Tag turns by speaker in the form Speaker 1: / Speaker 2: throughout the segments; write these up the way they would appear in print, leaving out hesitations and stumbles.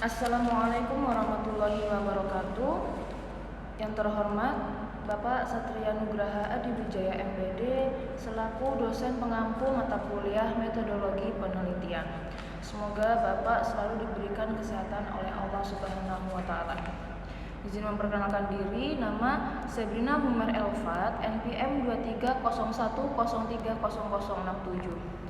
Speaker 1: Assalamualaikum warahmatullahi wabarakatuh. Yang terhormat Bapak Satria Nugraha Adiwijaya MPD selaku dosen pengampu mata kuliah metodologi penelitian. Semoga Bapak selalu diberikan kesehatan oleh Allah Subhanahu wa taala. Izin memperkenalkan diri, nama Sabrina Humer Elfat, NPM 2301030067.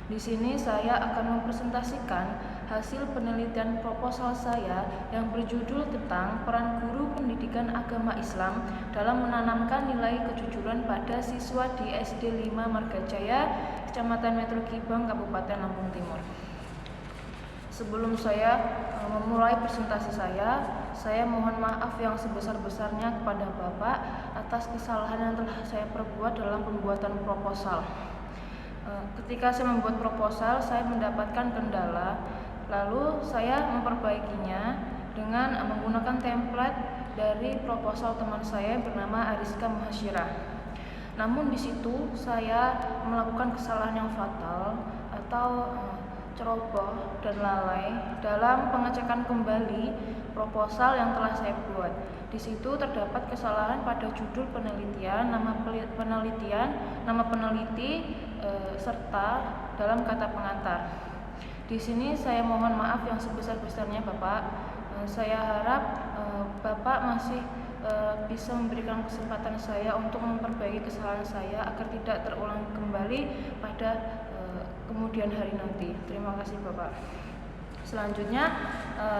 Speaker 1: Di sini saya akan mempresentasikan hasil penelitian proposal saya yang berjudul tentang peran guru pendidikan agama Islam dalam menanamkan nilai kejujuran pada siswa di SD 5 Margajaya, Kecamatan Metro Gibang, Kabupaten Lampung Timur. Sebelum saya memulai presentasi saya mohon maaf yang sebesar-besarnya kepada Bapak atas kesalahan yang telah saya perbuat dalam pembuatan proposal. Ketika saya membuat proposal, saya mendapatkan kendala, lalu saya memperbaikinya dengan menggunakan template dari proposal teman saya bernama Ariska Mahashira. Namun di situ saya melakukan kesalahan yang fatal atau ceroboh dan lalai dalam pengecekan kembali proposal yang telah saya buat. Di situ terdapat kesalahan pada judul penelitian, nama peneliti, serta dalam kata pengantar. Di sini saya mohon maaf yang sebesar-besarnya Bapak. Saya harap Bapak masih bisa memberikan kesempatan saya untuk memperbaiki kesalahan saya agar tidak terulang kembali pada kemudian hari nanti. Terima kasih Bapak. Selanjutnya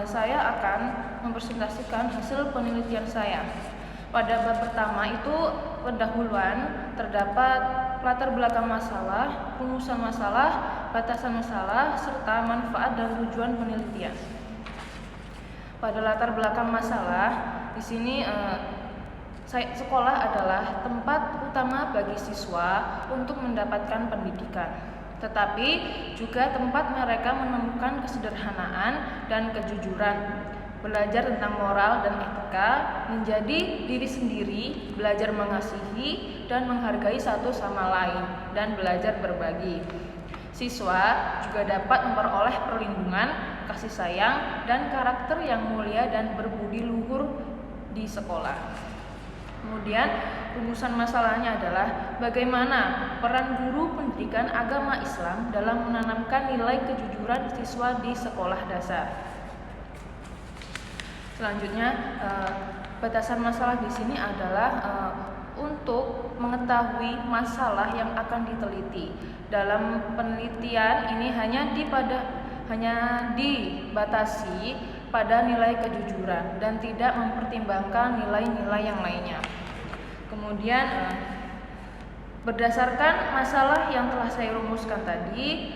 Speaker 1: saya akan mempresentasikan hasil penelitian saya. Pada bab pertama itu pendahuluan, terdapat latar belakang masalah, rumusan masalah, batasan masalah, serta manfaat dan tujuan penelitian. Pada latar belakang masalah, di sini sekolah adalah tempat utama bagi siswa untuk mendapatkan pendidikan, tetapi juga tempat mereka menemukan kesederhanaan dan kejujuran, belajar tentang moral dan etika, menjadi diri sendiri, belajar mengasihi dan menghargai satu sama lain, dan belajar berbagi. Siswa juga dapat memperoleh perlindungan, kasih sayang, dan karakter yang mulia dan berbudi luhur di sekolah. Kemudian rumusan masalahnya adalah bagaimana peran guru pendidikan agama Islam dalam menanamkan nilai kejujuran siswa di sekolah dasar. Selanjutnya, batasan masalah di sini adalah untuk mengetahui masalah yang akan diteliti. Dalam penelitian ini hanya dibatasi pada nilai kejujuran dan tidak mempertimbangkan nilai-nilai yang lainnya. Kemudian berdasarkan masalah yang telah saya rumuskan tadi,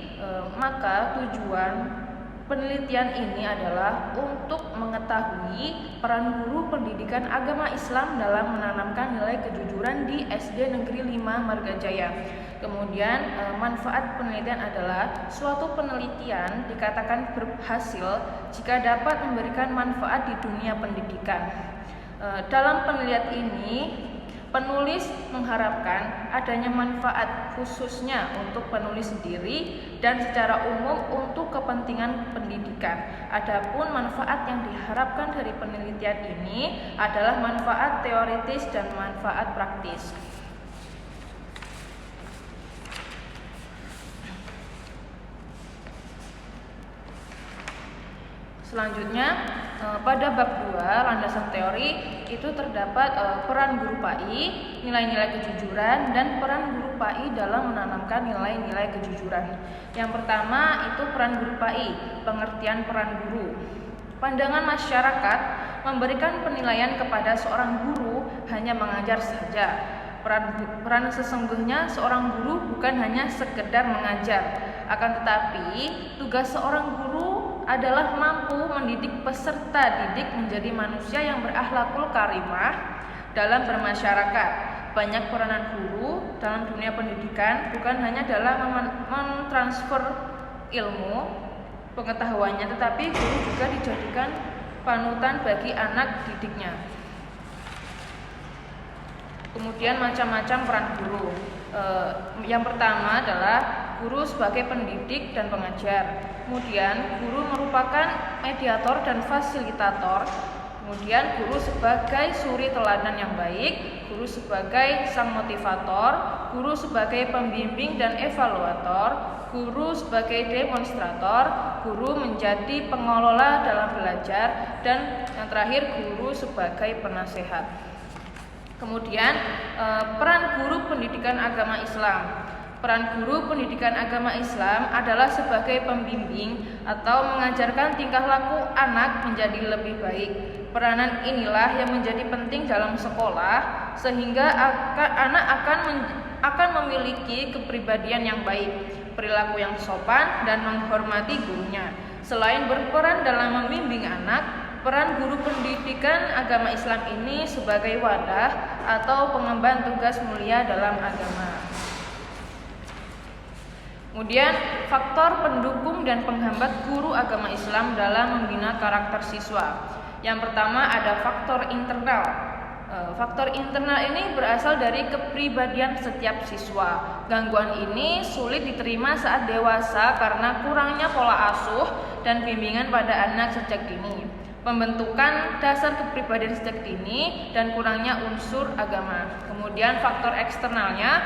Speaker 1: maka tujuan penelitian ini adalah untuk mengetahui peran guru pendidikan agama Islam dalam menanamkan nilai kejujuran di SD Negeri 5 Margajaya. Kemudian manfaat penelitian adalah suatu penelitian dikatakan berhasil jika dapat memberikan manfaat di dunia pendidikan. Dalam penelitian ini, penulis mengharapkan adanya manfaat khususnya untuk penulis sendiri dan secara umum untuk kepentingan pendidikan. Adapun manfaat yang diharapkan dari penelitian ini adalah manfaat teoritis dan manfaat praktis. Selanjutnya, pada bab 2 landasan teori itu terdapat peran guru PAI, nilai-nilai kejujuran, dan peran guru PAI dalam menanamkan nilai-nilai kejujuran. Yang pertama itu peran guru PAI, pengertian peran guru. Pandangan masyarakat memberikan penilaian kepada seorang guru hanya mengajar saja. Peran sesungguhnya seorang guru bukan hanya sekedar mengajar, akan tetapi tugas seorang guru adalah mampu mendidik peserta didik menjadi manusia yang berakhlakul karimah dalam bermasyarakat. Banyak peranan guru dalam dunia pendidikan bukan hanya dalam mentransfer ilmu pengetahuannya, tetapi guru juga dijadikan panutan bagi anak didiknya. Kemudian macam-macam peran guru. Yang pertama adalah guru sebagai pendidik dan pengajar. Kemudian guru merupakan mediator dan fasilitator. Kemudian guru sebagai suri teladan yang baik, guru sebagai sang motivator, guru sebagai pembimbing dan evaluator, guru sebagai demonstrator, guru menjadi pengelola dalam belajar, dan yang terakhir guru sebagai penasehat. Kemudian peran guru pendidikan agama Islam. Peran guru pendidikan agama Islam adalah sebagai pembimbing atau mengajarkan tingkah laku anak menjadi lebih baik. Peranan inilah yang menjadi penting dalam sekolah sehingga anak akan memiliki kepribadian yang baik, perilaku yang sopan dan menghormati gurunya. Selain berperan dalam membimbing anak, peran guru pendidikan agama Islam ini sebagai wadah atau pengemban tugas mulia dalam agama. Kemudian faktor pendukung dan penghambat guru agama Islam dalam membina karakter siswa. Yang pertama ada faktor internal. Faktor internal ini berasal dari kepribadian setiap siswa. Gangguan ini sulit diterima saat dewasa karena kurangnya pola asuh dan bimbingan pada anak sejak dini. Pembentukan dasar kepribadian sejak dini dan kurangnya unsur agama. Kemudian faktor eksternalnya,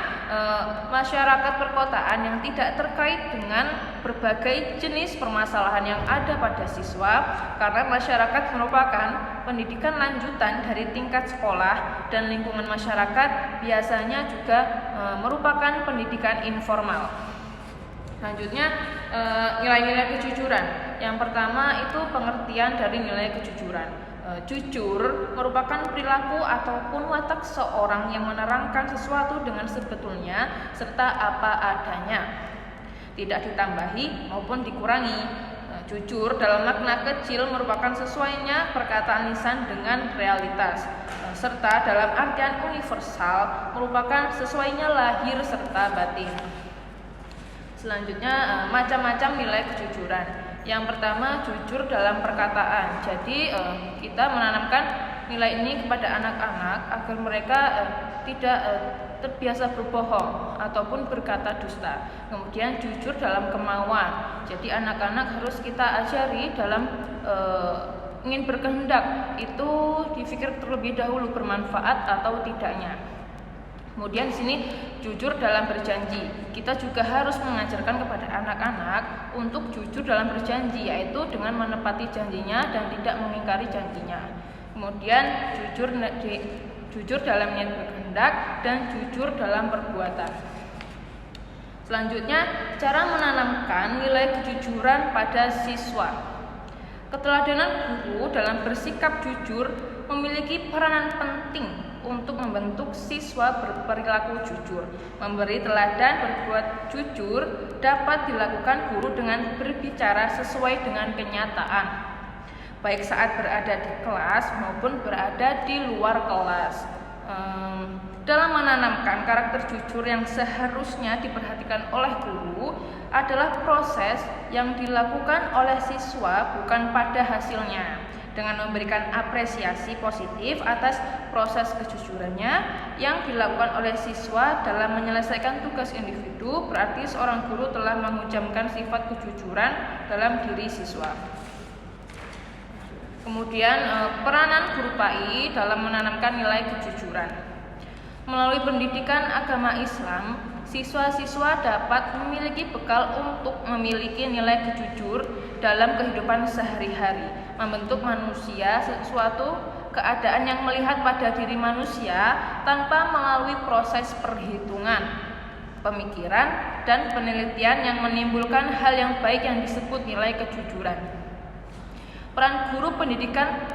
Speaker 1: masyarakat perkotaan yang tidak terkait dengan berbagai jenis permasalahan yang ada pada siswa, karena masyarakat merupakan pendidikan lanjutan dari tingkat sekolah dan lingkungan masyarakat biasanya juga merupakan pendidikan informal. Selanjutnya nilai-nilai kejujuran. Yang pertama itu pengertian dari nilai kejujuran. Jujur merupakan perilaku ataupun watak seorang yang menerangkan sesuatu dengan sebetulnya serta apa adanya, tidak ditambahi maupun dikurangi. Jujur dalam makna kecil merupakan sesuainya perkataan lisan dengan realitas, serta dalam artian universal merupakan sesuainya lahir serta batin. Selanjutnya macam-macam nilai kejujuran. Yang pertama jujur dalam perkataan. Jadi kita menanamkan nilai ini kepada anak-anak agar mereka tidak terbiasa berbohong ataupun berkata dusta. Kemudian jujur dalam kemauan. Jadi anak-anak harus kita ajari dalam ingin berkehendak itu dipikir terlebih dahulu bermanfaat atau tidaknya. Kemudian di sini jujur dalam berjanji. Kita juga harus mengajarkan kepada anak-anak untuk jujur dalam berjanji, yaitu dengan menepati janjinya dan tidak mengingkari janjinya. Kemudian jujur dalam niat berkehendak dan jujur dalam perbuatan. Selanjutnya, cara menanamkan nilai kejujuran pada siswa. Keteladanan guru dalam bersikap jujur memiliki peranan penting untuk membentuk siswa berperilaku jujur. Memberi teladan berbuat jujur dapat dilakukan guru dengan berbicara sesuai dengan kenyataan, baik saat berada di kelas maupun berada di luar kelas. Dalam menanamkan karakter jujur yang seharusnya diperhatikan oleh guru adalah proses yang dilakukan oleh siswa, bukan pada hasilnya. Dengan memberikan apresiasi positif atas proses kejujurannya yang dilakukan oleh siswa dalam menyelesaikan tugas individu, berarti seorang guru telah menghujamkan sifat kejujuran dalam diri siswa. Kemudian peranan guru PAI dalam menanamkan nilai kejujuran. Melalui pendidikan agama Islam, siswa-siswa dapat memiliki bekal untuk memiliki nilai kejujur dalam kehidupan sehari-hari, membentuk manusia sesuatu keadaan yang melihat pada diri manusia tanpa melalui proses perhitungan, pemikiran, dan penelitian yang menimbulkan hal yang baik yang disebut nilai kejujuran. Peran guru pendidikan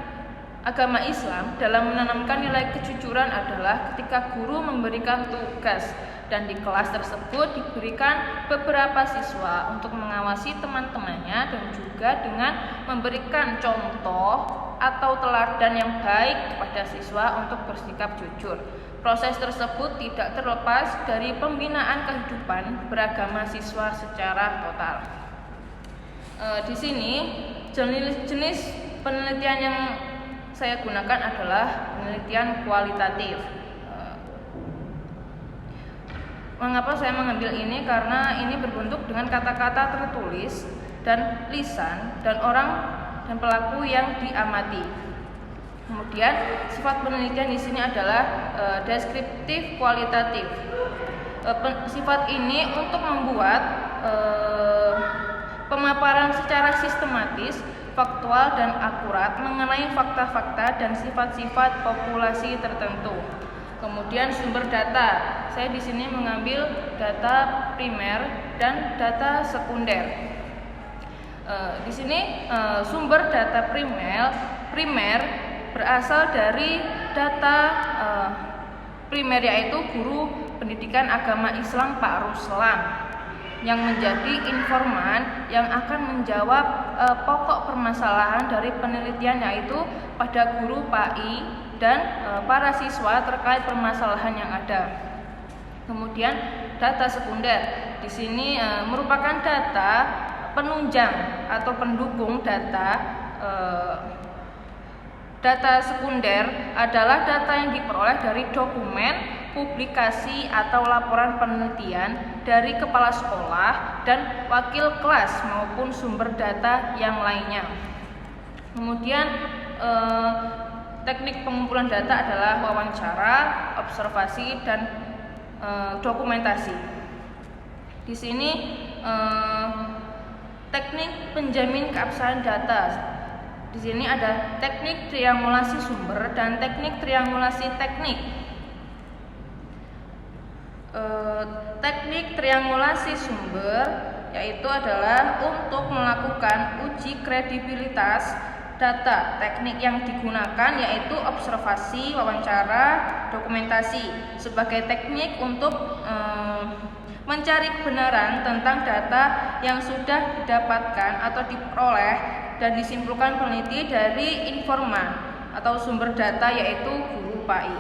Speaker 1: agama Islam dalam menanamkan nilai kejujuran adalah ketika guru memberikan tugas dan di kelas tersebut diberikan beberapa siswa untuk mengawasi teman-temannya dan juga dengan memberikan contoh atau teladan yang baik kepada siswa untuk bersikap jujur. Proses tersebut tidak terlepas dari pembinaan kehidupan beragama siswa secara total. Di sini jenis penelitian yang saya gunakan adalah penelitian kualitatif. Mengapa saya mengambil ini? Karena ini berbentuk dengan kata-kata tertulis dan lisan dan orang dan pelaku yang diamati. Kemudian sifat penelitian di sini adalah deskriptif kualitatif. Sifat ini untuk membuat pemaparan secara sistematis, faktual dan akurat mengenai fakta-fakta dan sifat-sifat populasi tertentu. Kemudian sumber data, saya di sini mengambil data primer dan data sekunder. Di sini sumber data primer berasal dari data primer, yaitu guru pendidikan agama Islam Pak Ruslan, yang menjadi informan yang akan menjawab pokok permasalahan dari penelitian, yaitu pada guru PAI dan para siswa terkait permasalahan yang ada. Kemudian data sekunder di sini merupakan data penunjang atau pendukung data. Data sekunder adalah data yang diperoleh dari dokumen, publikasi atau laporan penelitian dari kepala sekolah dan wakil kelas maupun sumber data yang lainnya. Kemudian teknik pengumpulan data adalah wawancara, observasi, dan dokumentasi. Di sini teknik penjamin keabsahan data. Di sini ada teknik triangulasi sumber dan teknik triangulasi teknik. Teknik triangulasi sumber yaitu adalah untuk melakukan uji kredibilitas data. Teknik yang digunakan yaitu observasi, wawancara, dokumentasi sebagai teknik untuk mencari kebenaran tentang data yang sudah didapatkan atau diperoleh dan disimpulkan peneliti dari informan atau sumber data, yaitu guru PAI.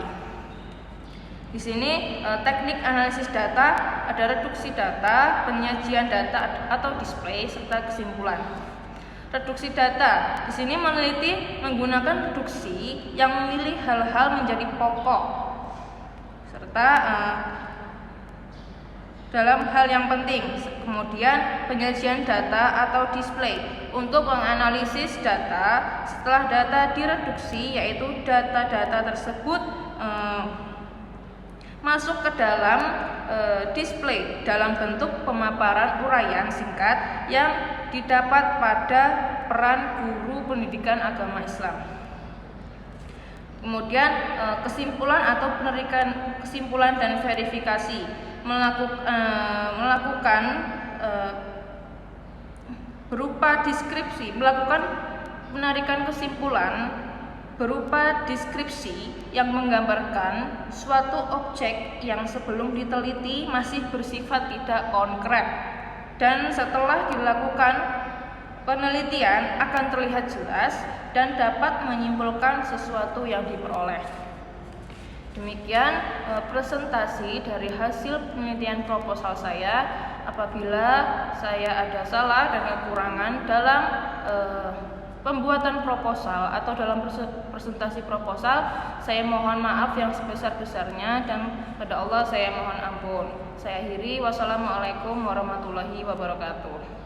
Speaker 1: Di sini teknik analisis data ada reduksi data, penyajian data atau display, serta kesimpulan. Reduksi data di sini meneliti menggunakan reduksi yang memilih hal-hal menjadi pokok serta dalam hal yang penting. Kemudian penyajian data atau display untuk menganalisis data setelah data direduksi, yaitu data-data tersebut masuk ke dalam display dalam bentuk pemaparan uraian singkat yang didapat pada peran guru pendidikan agama Islam. Kemudian kesimpulan atau penarikan kesimpulan dan verifikasi melakukan berupa deskripsi, melakukan penarikan kesimpulan berupa deskripsi yang menggambarkan suatu objek yang sebelum diteliti masih bersifat tidak konkret, dan setelah dilakukan penelitian akan terlihat jelas dan dapat menyimpulkan sesuatu yang diperoleh. Demikian presentasi dari hasil penelitian proposal saya. Apabila saya ada salah dan kekurangan dalam pembuatan proposal atau dalam presentasi proposal, saya mohon maaf yang sebesar-besarnya, dan pada Allah saya mohon ampun. Saya akhiri, wassalamualaikum warahmatullahi wabarakatuh.